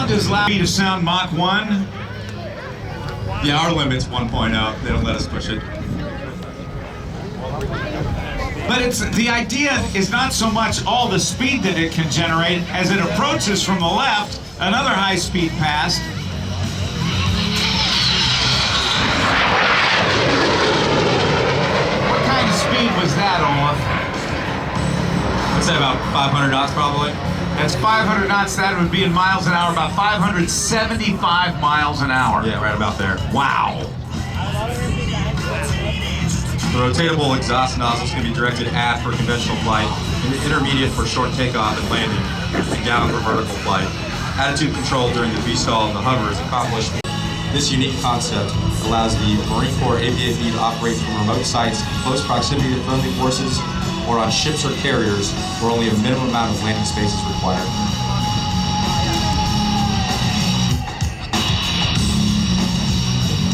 sound is loud. Speed of sound Mach 1. Yeah, our limit's 1.0. They don't let us push it. But the idea is not so much all the speed that it can generate as it approaches from the left, another high-speed pass. What kind of speed was that, Olaf? I'd say about 500 knots probably. That's 500 knots. That would be in miles an hour, about 575 miles an hour. Yeah, right about there. Wow. The rotatable exhaust nozzles can be directed aft for conventional flight, and intermediate for short takeoff and landing, and down for vertical flight. Attitude control during the V-stall of the hover is accomplished. This unique concept allows the Marine Corps APAV to operate from remote sites in close proximity to friendly forces or on ships or carriers where only a minimum amount of landing space is required.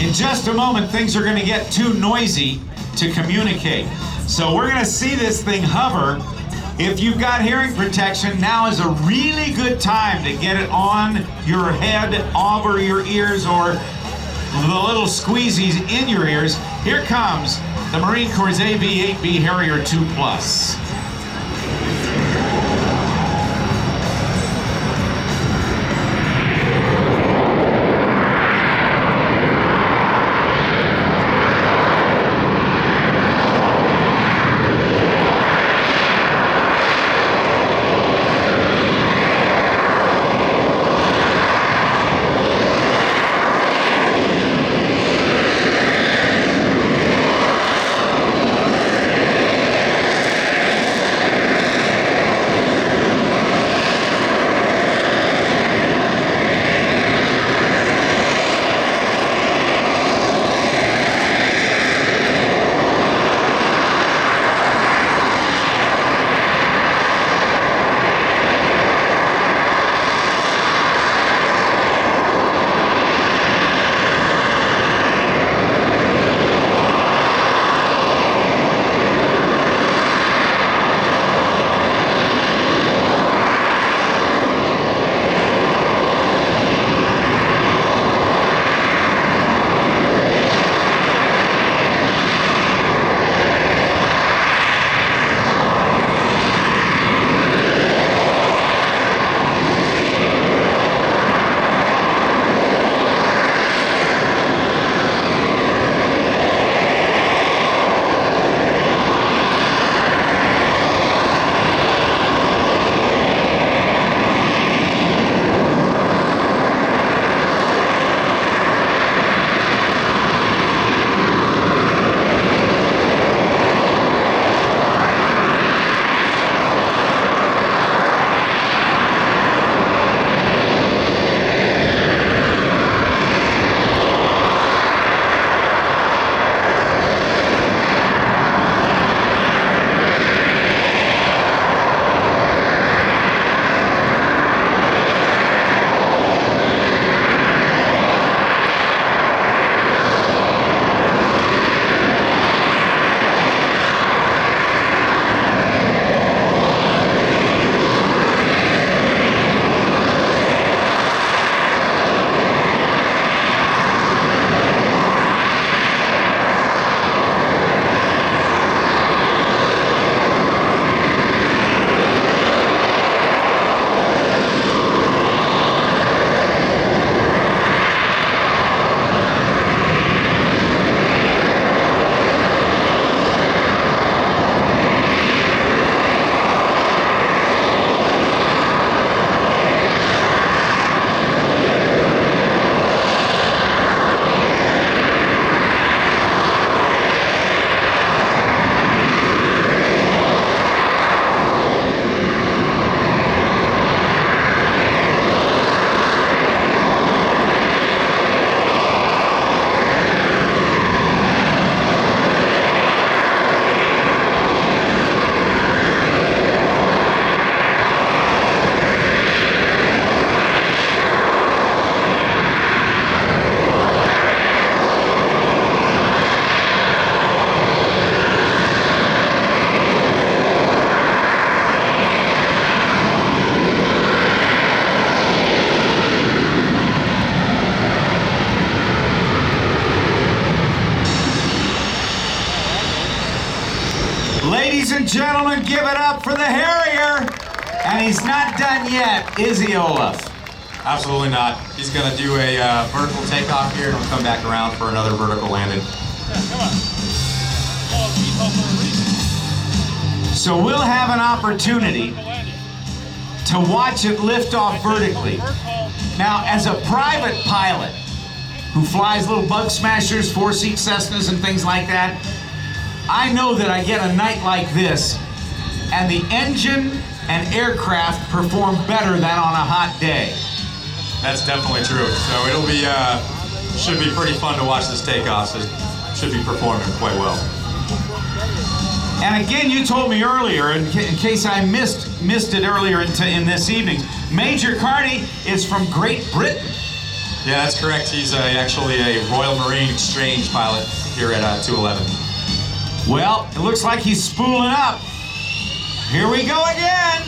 In just a moment, things are going to get too noisy to communicate. So we're going to see this thing hover. If you've got hearing protection, now is a really good time to get it on your head, over your ears, or the little squeezies in your ears. Here comes the Marine Corps' AV-8B Harrier 2+. Ladies and gentlemen, give it up for the Harrier. And he's not done yet, is he, Olaf? Absolutely not. He's going to do a vertical takeoff here and we'll come back around for another vertical landing. So we'll have an opportunity to watch it lift off vertically. Now, as a private pilot who flies little bug smashers, 4-seat Cessnas and things like that, I know that I get a night like this and the engine and aircraft perform better than on a hot day. That's definitely true. So it'll be, should be pretty fun to watch this takeoff. So it should be performing quite well. And again, you told me earlier, in case I missed it earlier in this evening, Major Carty is from Great Britain. Yeah, that's correct. He's actually a Royal Marine Exchange pilot here at 211. Well, it looks like he's spooling up. Here we go again.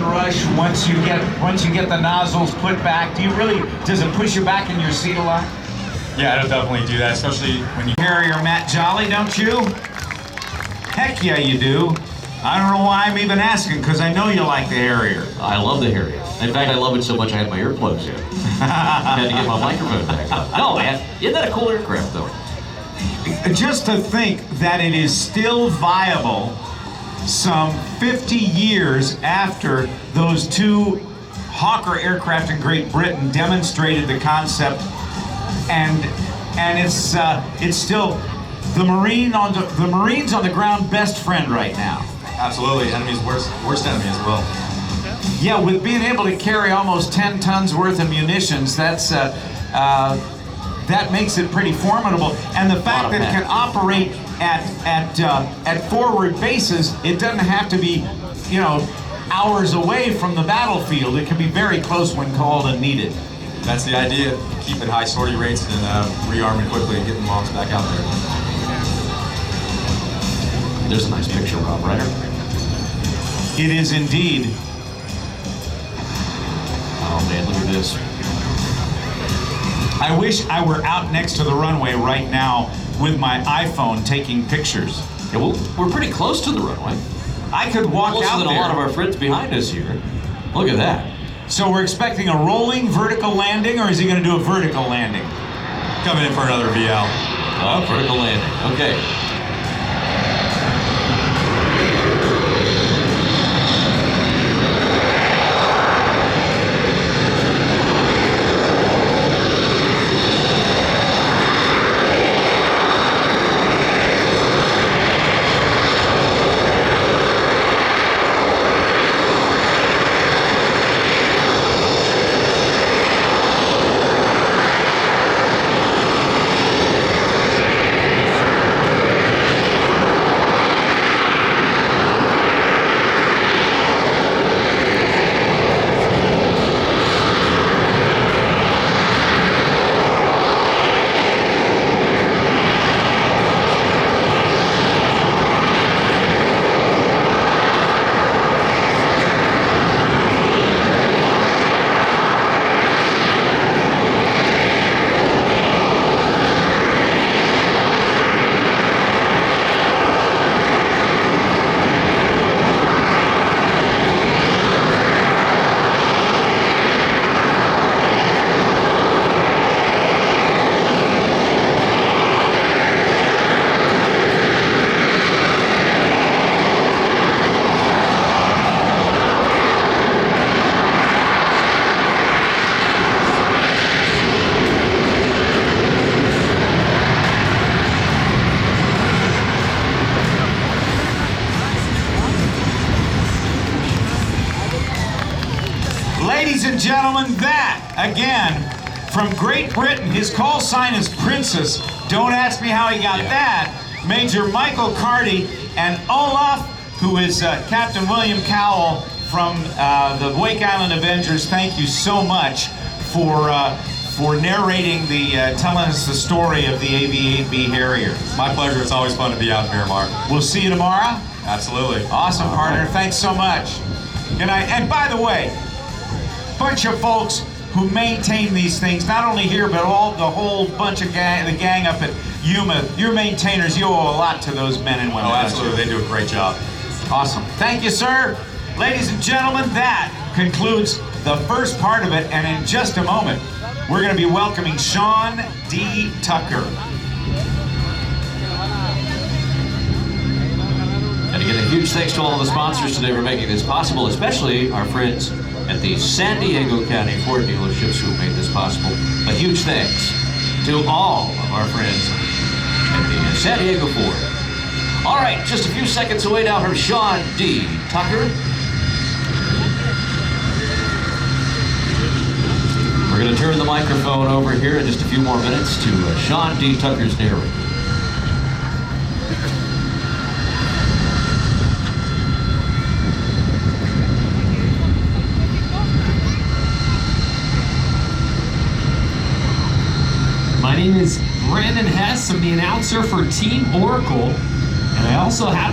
Rush once you get the nozzles put back? Does it push you back in your seat a lot? Yeah, it'll definitely do that, especially when you Harrier Matt Jolly, don't you? Heck yeah, you do. I don't know why I'm even asking, because I know you like the Harrier. I love the Harrier. In fact, I love it so much I had my earplugs in. I had to get my microphone back up. No, man, isn't that a cool aircraft, though? Just to think that it is still viable some 50 years after those two Hawker aircraft in Great Britain demonstrated the concept, and it's still the Marines on the ground best friend right now. Absolutely, enemy's worst enemy as well. Yeah, with being able to carry almost 10 tons worth of munitions, that makes it pretty formidable. And the fact that it can operate at forward bases, it doesn't have to be, hours away from the battlefield. It can be very close when called and needed. That's the idea, keeping high sortie rates and rearming quickly and getting bombs back out there. There's a nice picture, Rob Ryder. It is indeed. Oh man, look at this. I wish I were out next to the runway right now with my iPhone taking pictures. Yeah, well, we're pretty close to the runway. I could walk Closer out than there. a lot of our friends behind us here. Look at that. So we're expecting a rolling vertical landing, or is he going to do a vertical landing? Coming in for another VL. Oh, vertical landing. Okay. gentlemen, that, again, from Great Britain, his call sign is Princess. Don't ask me how he got that. Major Michael Carty and Olaf, who is Captain William Cowell from the Wake Island Avengers. Thank you so much for narrating telling us the story of the AV-8B Harrier. My pleasure. It's always fun to be out in Miramar. We'll see you tomorrow. Absolutely. Awesome, partner. Thanks so much. Good night. And by the way, bunch of folks who maintain these things, not only here, but the whole bunch of the gang up at Yuma. Your maintainers, you owe a lot to those men and women. Oh, absolutely. They do a great job. Awesome. Thank you, sir. Ladies and gentlemen, that concludes the first part of it, and in just a moment, we're going to be welcoming Sean D. Tucker. And again, a huge thanks to all of the sponsors today for making this possible, especially our friends at the San Diego County Ford dealerships who made this possible. A huge thanks to all of our friends at the San Diego Ford. All right, just a few seconds away now from Sean D. Tucker. We're going to turn the microphone over here in just a few more minutes to Sean D. Tucker's narrator. My name is Brandon Hess. I'm the announcer for Team Oracle, and I also have